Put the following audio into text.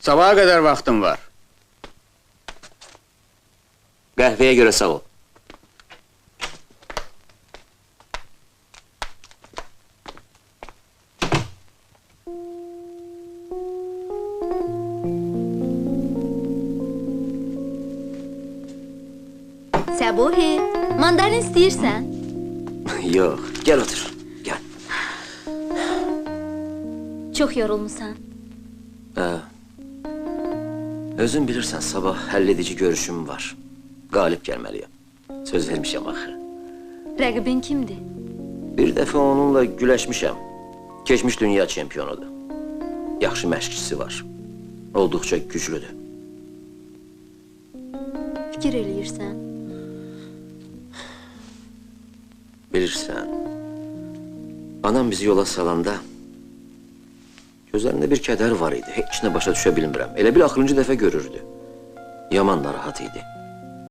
Sabaha kadar vaktim var. Qəhvəyə görə sağ ol. Səbuhi, mandarin istəyirsən? Yox, gəl otur, gəl. Çox yorulmusan. Özün bilirsən, sabah həlledici görüşüm var. Qalib gəlməliyəm. Söz vermişəm axı. Rəqibin kimdir? Bir dəfə onunla güləşmişəm. Keçmiş dünya çempionudur. Yaxşı məşqçisi var. Olduqca güclüdür. Fikir eləyirsən? Bilirsən, anam bizi yola salanda gözlərində bir kədər var idi. Heç nə başa düşə bilmirəm. Elə bil axırıncı dəfə görürdü. Yaman narahat idi.